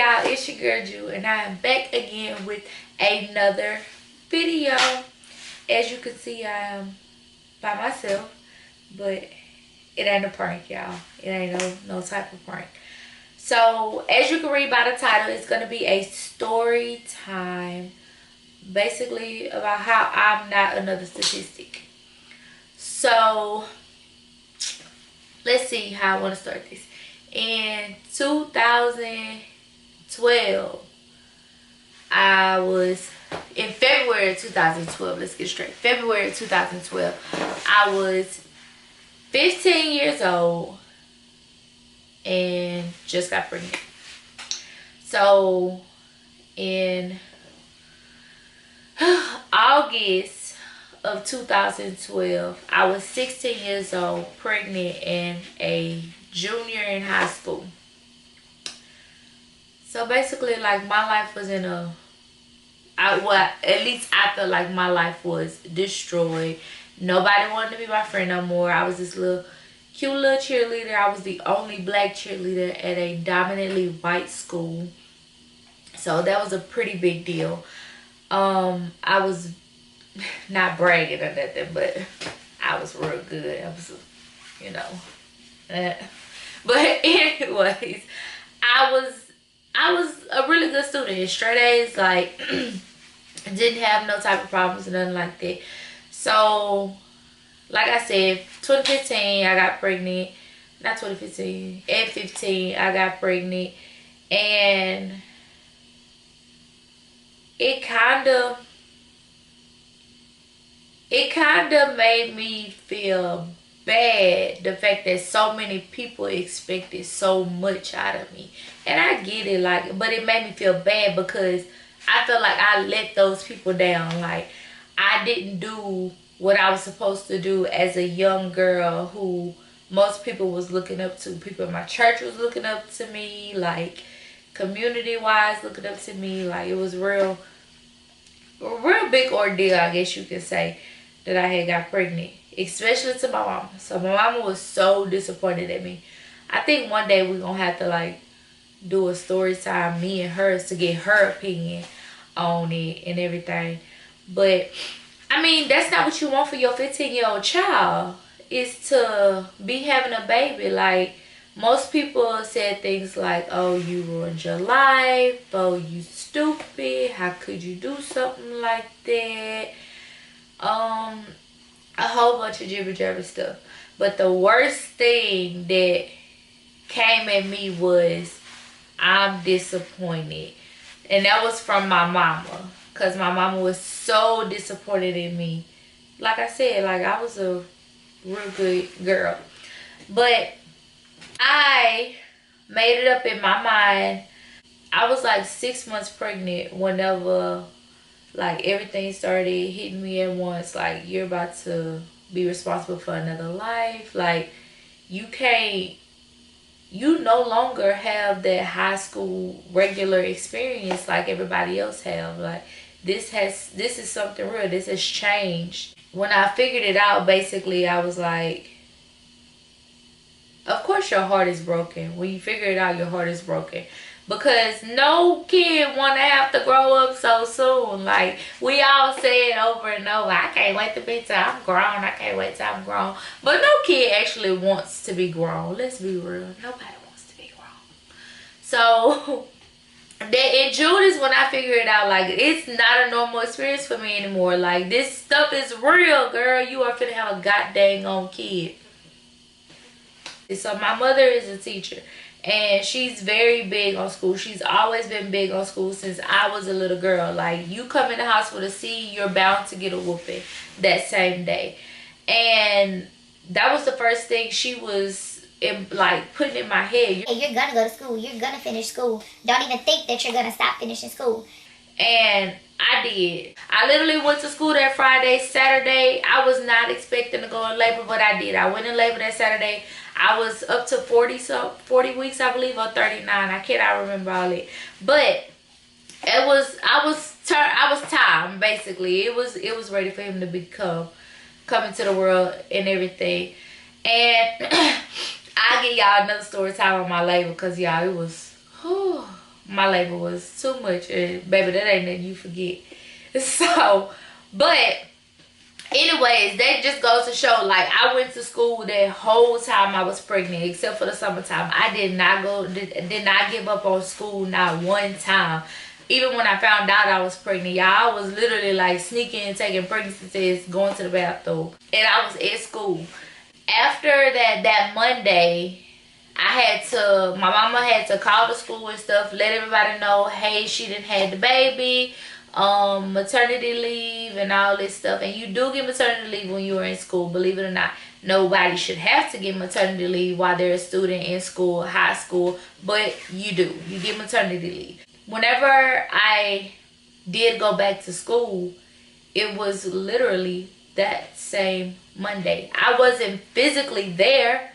y'all, it's your girl Ju, and I am back again with another video. As you can see, I am by myself, but it ain't a prank, y'all. It ain't no type of prank. So as you can read by the title, it's gonna be a story time, basically about how I'm not another statistic. So let's see how I want to start this. In 2012, I was in February of 2012. Let's get straight. February of 2012, I was 15 years old and just got pregnant. So in August of 2012, I was 16 years old, pregnant, and a junior in high school. So basically, like, my life was in a, at least I felt like my life was destroyed. Nobody wanted to be my friend no more. I was this little cute little cheerleader. I was the only black cheerleader at a dominantly white school, so that was a pretty big deal. I was not bragging or nothing, but I was real good. I was, you know. But anyways, I was a really good student. Straight A's, like, didn't have no type of problems or nothing like that. So, like I said, 2015, I got pregnant. Not 2015. At 15, I got pregnant. And it kind of made me feel bad, the fact that so many people expected so much out of me. And I get it, like, but it made me feel bad because I felt like I let those people down. Like, I didn't do what I was supposed to do as a young girl who most people was looking up to. People in my church was looking up to me, like, community wise looking up to me. Like, it was a real big ordeal, I guess you could say, that I had got pregnant, especially to my mama. So my mama was so disappointed at me. I think one day we're gonna have to, like, do a story time, me and her, to get her opinion on it and everything. But I mean, that's not what you want for your 15-year-old child, is to be having a baby. Like, most people said things like, oh, you ruined your life, oh, you stupid, how could you do something like that, a whole bunch of jibber jabber stuff. But the worst thing that came at me was, I'm disappointed. And that was from my mama, because my mama was so disappointed in me. Like I said, like, I was a real good girl, but I made it up in my mind. I was like 6 months pregnant whenever, like, everything started hitting me at once. Like, you're about to be responsible for another life. Like, you no longer have that high school regular experience like everybody else have. Like, this is something real. This has changed. When I figured it out, basically, I was like, of course your heart is broken. When you figure it out, your heart is broken. Because no kid want to have to grow up so soon. Like, we all say it over and over. I can't wait to be till I'm grown. I can't wait till I'm grown. But no kid actually wants to be grown. Let's be real. Nobody wants to be grown. So, in June is when I figured it out. Like, it's not a normal experience for me anymore. Like, this stuff is real, girl. You are finna have a goddamn on kid. So my mother is a teacher, and she's very big on school. She's always been big on school since I was a little girl. Like, you come in the hospital to see, you're bound to get a whooping that same day. And that was the first thing she was like putting in my head. Hey, you're gonna go to school. You're gonna finish school. Don't even think that you're gonna stop finishing school. And I did. I literally went to school that Friday. Saturday, I was not expecting to go in labor, but I did. I went in labor that Saturday. I was up to 40 weeks, I believe, or 39. I cannot remember all it. But I was time, basically. It was ready for him to come into the world and everything. And I'll give y'all another story time on my labor, because y'all, it was, my labor was too much. And baby, that ain't nothing you forget. So, but anyways, that just goes to show, like, I went to school that whole time I was pregnant, except for the summertime. I did not give up on school, not one time. Even when I found out I was pregnant, y'all, I was literally like sneaking and taking pregnancy tests, going to the bathroom, and I was at school. After that Monday, my mama had to call the school and stuff, let everybody know, hey, she didn't have the baby, maternity leave and all this stuff. And you do get maternity leave when you are in school, believe it or not. Nobody should have to get maternity leave while they're a student in school, high school, but you do. You get maternity leave. Whenever I did go back to school, it was literally that same Monday. I wasn't physically there,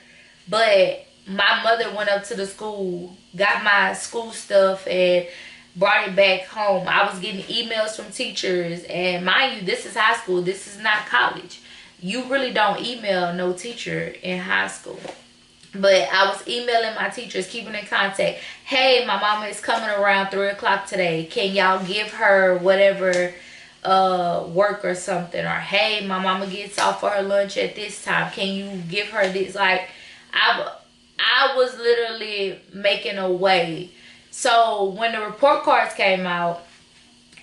but my mother went up to the school, got my school stuff, and brought it back home. I was getting emails from teachers, and mind you, this is high school. This is not college. You really don't email no teacher in high school. But I was emailing my teachers, keeping in contact. Hey, my mama is coming around 3 o'clock today. Can y'all give her whatever work or something? Or, hey, my mama gets off for her lunch at this time. Can you give her this? Like, I was literally making a way. So when the report cards came out,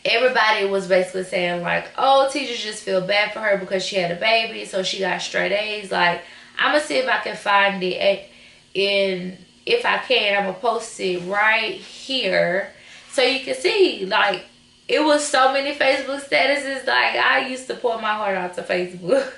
everybody was basically saying like, oh, teachers just feel bad for her because she had a baby, so she got straight A's. Like, I'm gonna see if I can find it, and if I can, I'm gonna post it right here so you can see. Like, it was so many Facebook statuses. Like, I used to pour my heart out to Facebook.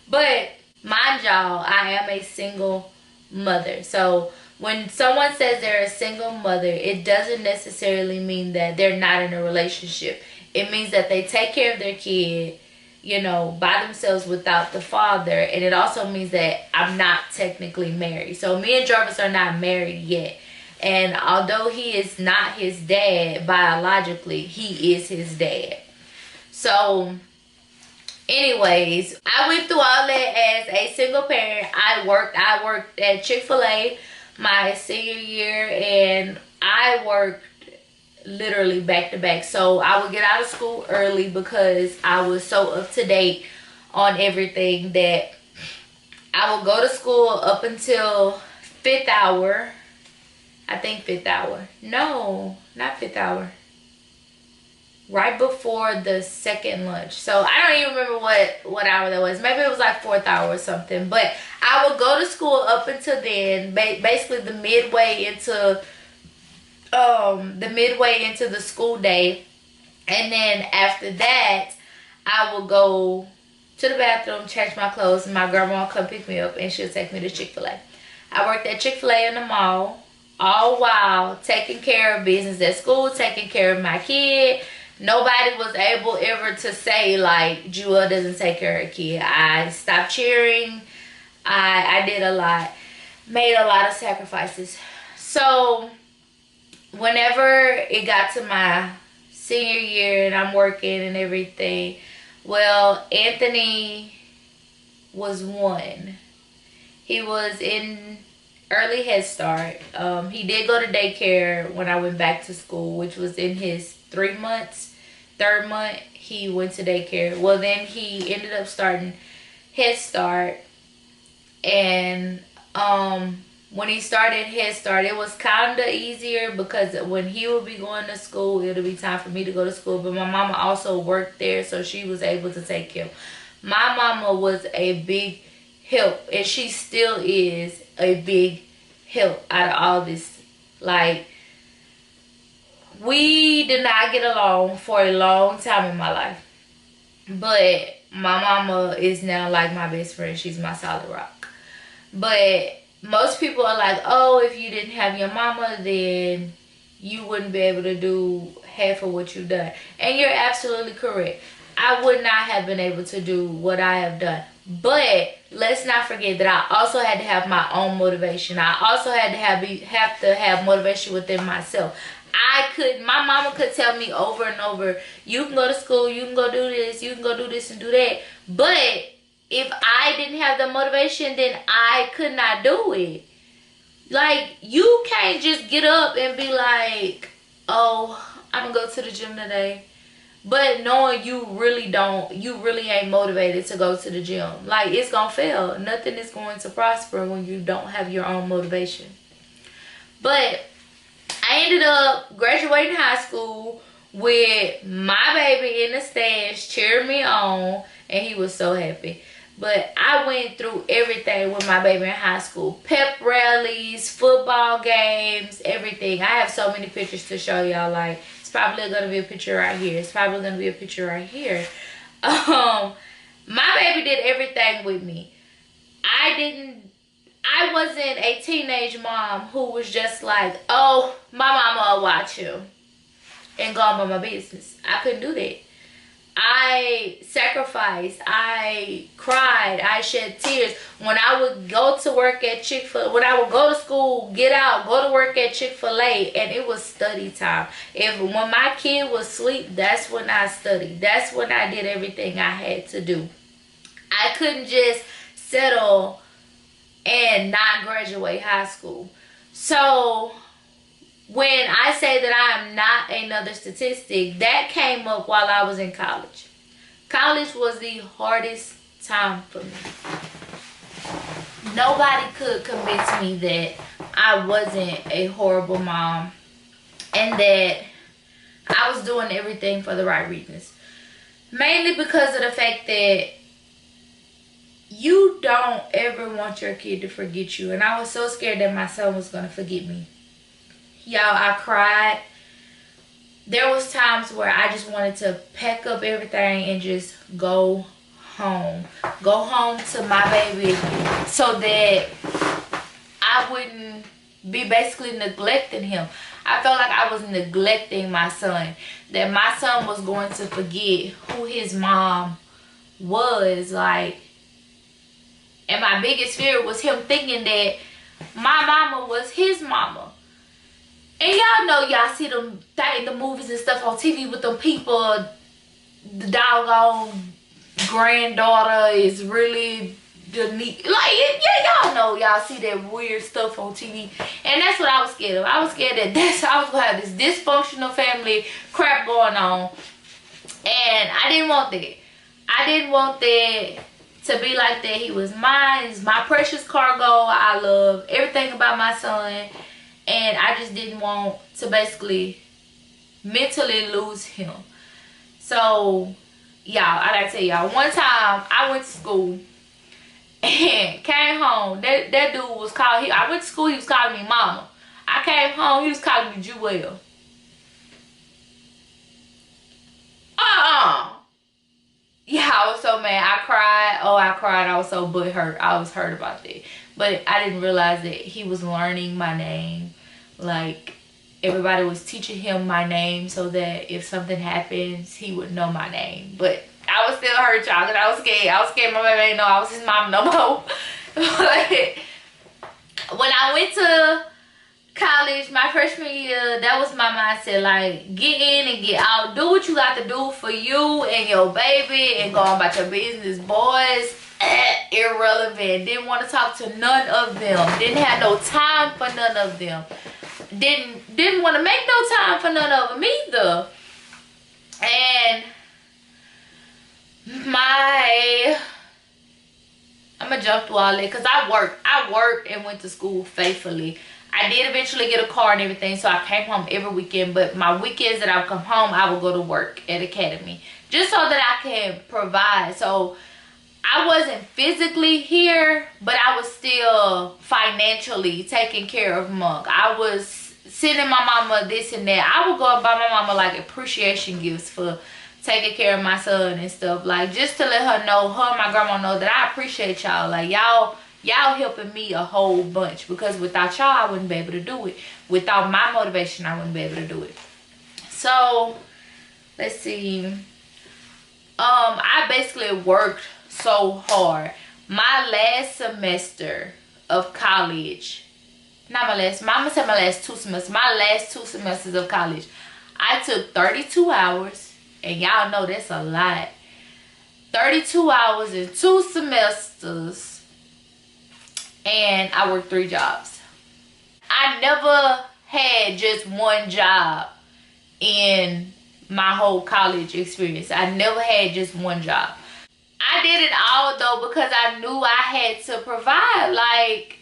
But mind y'all, I am a single mother. So when someone says they're a single mother, it doesn't necessarily mean that they're not in a relationship. It means that they take care of their kid, you know, by themselves without the father. And it also means that I'm not technically married. So me and Jarvis are not married yet. And although he is not his dad biologically, he is his dad. So anyways, I went through all that as a single parent. I worked at Chick-fil-A my senior year, and I worked literally back to back. So I would get out of school early because I was so up to date on everything that I would go to school up until 5th hour. I think 5th hour. No, not 5th hour. Right before the second lunch. So I don't even remember what hour that was. Maybe it was like 4th hour or something. But I would go to school up until then, basically the midway into the school day. And then after that, I would go to the bathroom, change my clothes, and my grandma would come pick me up, and she'll take me to Chick-fil-A. I worked at Chick-fil-A in the mall, all while taking care of business at school, taking care of my kid. Nobody was able ever to say, like, Jewel doesn't take care of her kid. I stopped cheering. I did a lot. Made a lot of sacrifices. So whenever it got to my senior year and I'm working and everything, well, Anthony was 1. He was in early Head Start. He did go to daycare when I went back to school, which was in his 3 months. 3rd month, he went to daycare. Well, then he ended up starting Head Start. And when he started Head Start, it was kind of easier because when he would be going to school, it'll be time for me to go to school. But my mama also worked there, so she was able to take him. My mama was a big help, and she still is a big help out of all this. Like, we did not get along for a long time in my life. But my mama is now like my best friend. She's my solid rock. But most people are like, oh, if you didn't have your mama, then you wouldn't be able to do half of what you've done. And you're absolutely correct. I would not have been able to do what I have done. But let's not forget that I also had to have my own motivation. I also had to have motivation within myself. My mama could tell me over and over, you can go to school, you can go do this, you can go do this and do that. But if I didn't have the motivation, then I could not do it. Like, you can't just get up and be like, oh, I'm gonna go to the gym today, but knowing you really ain't motivated to go to the gym. Like, it's gonna fail. Nothing is going to prosper when you don't have your own motivation. But I ended up graduating high school with my baby in the stands cheering me on, and he was so happy. But I went through everything with my baby in high school. Pep rallies, football games, everything. I have so many pictures to show y'all. Like, it's probably going to be a picture right here. It's probably going to be a picture right here. My baby did everything with me. I wasn't a teenage mom who was just like, oh, my mama will watch you and go on my business. I couldn't do that. I sacrificed, I cried, I shed tears. When I would go to work at Chick-fil-A, when I would go to school, get out, go to work at Chick-fil-A, and it was study time. When my kid was asleep, that's when I studied. That's when I did everything I had to do. I couldn't just settle and not graduate high school. So when I say that I am not another statistic, that came up while I was in college. College was the hardest time for me. Nobody could convince me that I wasn't a horrible mom and that I was doing everything for the right reasons. Mainly because of the fact that you don't ever want your kid to forget you. And I was so scared that my son was going to forget me. Y'all, I cried. There was times where I just wanted to pack up everything and just go home. Go home to my baby so that I wouldn't be basically neglecting him. I felt like I was neglecting my son. That my son was going to forget who his mom was. Like, and my biggest fear was him thinking that my mama was his mama. And y'all know, y'all see them the movies and stuff on TV with them people, the doggone granddaughter is really the neat. Like, yeah, y'all know, y'all see that weird stuff on TV. And that's what I was scared of. I was scared that I was going to have this dysfunctional family crap going on. And I didn't want that. I didn't want that to be like that. He was mine. He's my precious cargo. I love everything about my son. And I just didn't want to basically mentally lose him. So, y'all, I gotta tell y'all, one time I went to school and came home. That dude was calling, I went to school, he was calling me mama. I came home, he was calling me Jewel. Yeah, I was so mad. I cried. Oh, I cried. I was so butthurt. I was hurt about that. But I didn't realize that he was learning my name. Like, everybody was teaching him my name so that if something happens, he would know my name. But I was still hurt, y'all, because I was scared. I was scared my baby didn't know I was his mom no more. But when I went to college, my freshman year, that was my mindset. Like, get in and get out. Do what you got to do for you and your baby and go on about your business. Boys, irrelevant. Didn't want to talk to none of them. Didn't have no time for none of them. Didn't want to make no time for none of them either. And I'm gonna jump through all that because I worked and went to school faithfully. I did eventually get a car and everything, so I came home every weekend. But my weekends that I would come home, I would go to work at Academy just so that I can provide. So I wasn't physically here, but I was still financially taking care of Monk. I was sending my mama this and that. I would go and buy my mama like appreciation gifts for taking care of my son and stuff. Like, just to let her know, her and my grandma know that I appreciate y'all. Like, y'all helping me a whole bunch. Because without y'all, I wouldn't be able to do it. Without my motivation, I wouldn't be able to do it. So, let's see. I basically worked so hard. My last semester of college, not my last, mama said my last 2 semesters. My last 2 semesters of college, I took 32 hours, and y'all know that's a lot. 32 hours in 2 semesters, and I worked 3 jobs. I never had just one job in my whole college experience. I never had just one job. I did it all though because I knew I had to provide. Like,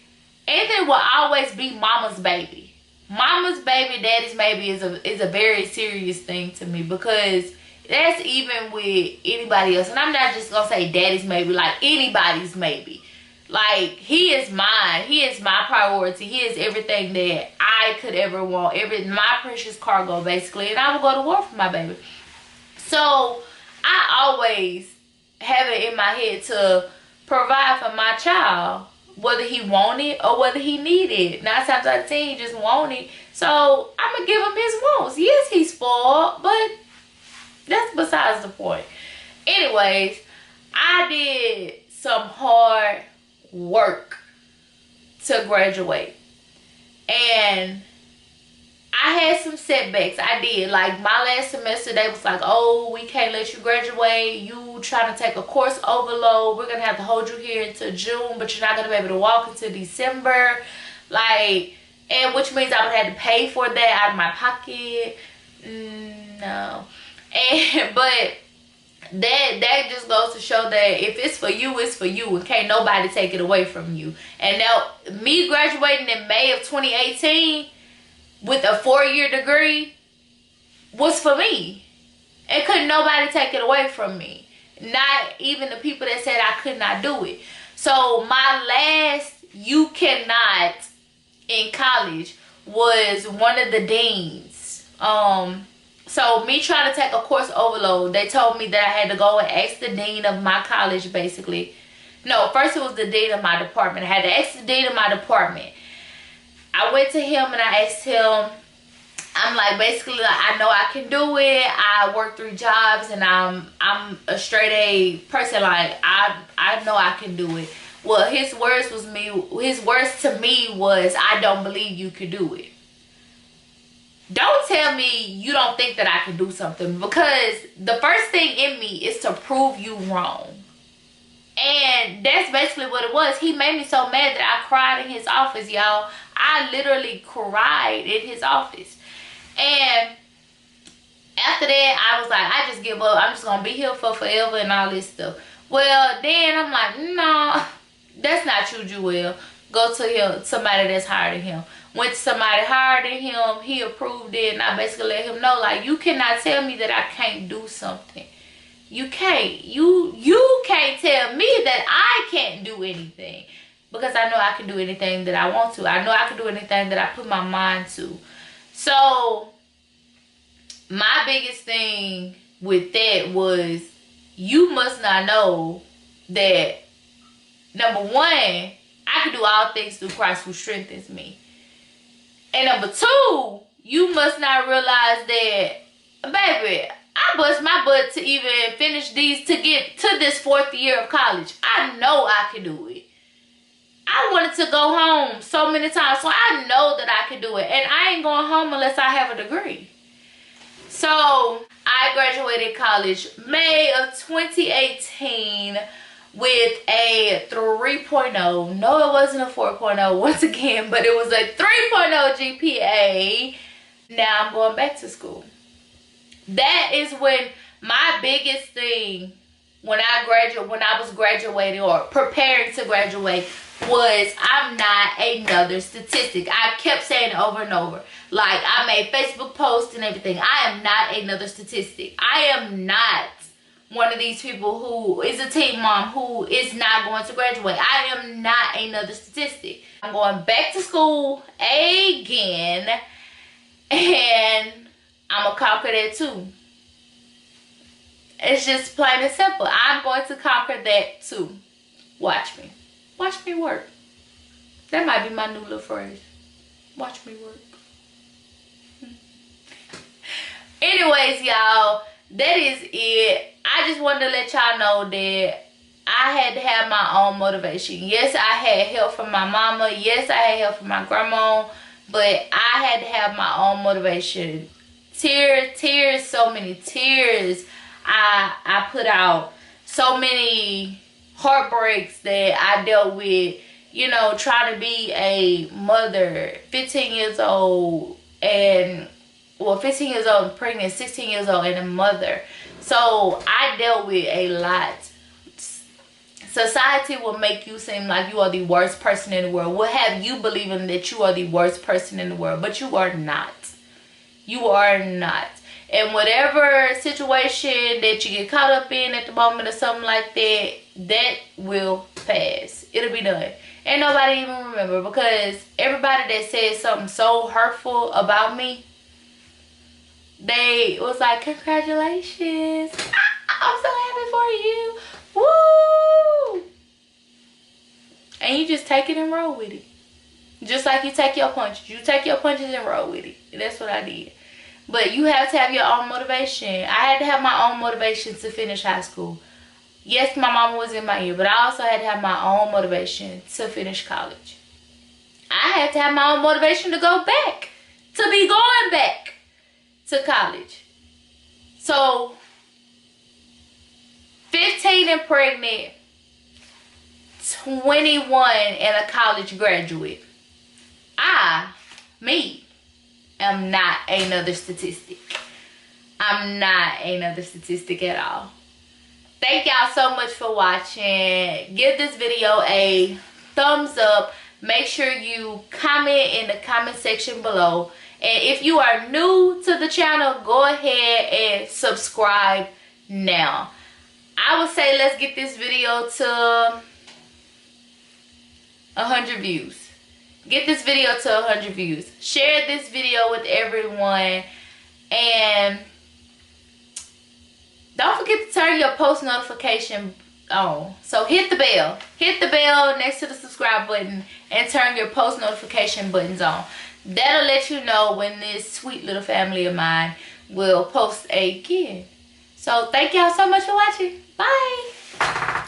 Anthony will always be mama's baby. Mama's baby, daddy's baby is a very serious thing to me, because that's even with anybody else. And I'm not just gonna say daddy's maybe, like anybody's maybe. Like, he is mine. He is my priority. He is everything that I could ever want. My precious cargo, basically. And I will go to war for my baby. So I always have it in my head to provide for my child, whether he wanted or whether he needed. 9 times out of 10, he just wanted. So I'm gonna give him his wants. Yes, he's spoiled, but that's besides the point. Anyways, I did some hard work to graduate, and I had some setbacks. I did. Like, my last semester, they was like, oh, we can't let you graduate. You trying to take a course overload. We're going to have to hold you here until June, but you're not going to be able to walk until December. Like, and which means I would have to pay for that out of my pocket. No. And, but that just goes to show that if it's for you, it's for you, and can't nobody take it away from you. And now, me graduating in May of 2018 with a 4-year degree was for me, and couldn't nobody take it away from me, not even the people that said I could not do it. So my last "you cannot" in college was one of the deans. So me trying to take a course overload, they told me that I had to go and ask the dean of my college, basically. No, first it was the dean of my department. I had to ask the dean of my department. I went to him and I asked him, I'm like, basically, like, I know I can do it. I work 3 jobs and I'm a straight A person. Like, I know I can do it. Well, his words to me was, I don't believe you could do it. Don't tell me you don't think that I can do something, because the first thing in me is to prove you wrong. And that's basically what it was. He made me so mad that I cried in his office, y'all. I literally cried in his office. And after that, I was like, I just give up. I'm just going to be here for forever and all this stuff. Well, then I'm like, no, that's not you, Jewel. Go to him, somebody that's higher than him. Went to somebody higher than him. He approved it. And I basically let him know, like, you cannot tell me that I can't do something. You can't. You can't tell me that I can't do anything, because I know I can do anything that I want to. I know I can do anything that I put my mind to. So my biggest thing with that was, you must not know that, number one, I can do all things through Christ who strengthens me. And number 2, you must not realize that, baby, I bust my butt to even finish these, to get to this 4th year of college. I know I can do it. I wanted to go home so many times, so I know that I can do it. And I ain't going home unless I have a degree. So I graduated college May of 2018 with a 3.0. No, it wasn't a 4.0 once again, but it was a 3.0 GPA. Now I'm going back to school. That is when my biggest thing, when I was graduating or preparing to graduate, was I'm not another statistic. I kept saying it over and over. Like, I made Facebook posts and everything. I am not another statistic. I am not one of these people who is a teen mom who is not going to graduate. I am not another statistic. I'm going back to school again, and I'm going to conquer that too. It's just plain and simple. I'm going to conquer that too. Watch me. Watch me work. That might be my new little phrase. Watch me work. Anyways, y'all, that is it. I just wanted to let y'all know that I had to have my own motivation. Yes, I had help from my mama. Yes, I had help from my grandma. But I had to have my own motivation. Tears, so many tears I put out. So many heartbreaks that I dealt with you know, trying to be a mother, 15 years old, and, well, 15 years old and pregnant, 16 years old and a mother. So I dealt with a lot. Society will make you seem like you are the worst person in the world. Will have you believing that you are the worst person in the world, but you are not. You are not. And whatever situation that you get caught up in at the moment or something like that, that will pass. It'll be done. Ain't nobody even remember, because everybody that said something so hurtful about me, they was like, congratulations. I'm so happy for you. Woo! And you just take it and roll with it. Just like you take your punches. You take your punches and roll with it. That's what I did. But you have to have your own motivation. I had to have my own motivation to finish high school. Yes, my mama was in my ear, but I also had to have my own motivation to finish college. I had to have my own motivation to go back. To be going back to college. So, 15 and pregnant, 21 and a college graduate. Me, am not another statistic. I'm not another statistic at all. Thank y'all so much for watching. Give this video a thumbs up. Make sure you comment in the comment section below. And if you are new to the channel, go ahead and subscribe now. I would say let's get this video to 100 views. Get this video to 100 views. Share this video with everyone. And don't forget to turn your post notification on. So hit the bell. Hit the bell next to the subscribe button and turn your post notification buttons on. That'll let you know when this sweet little family of mine will post again. So thank y'all so much for watching. Bye.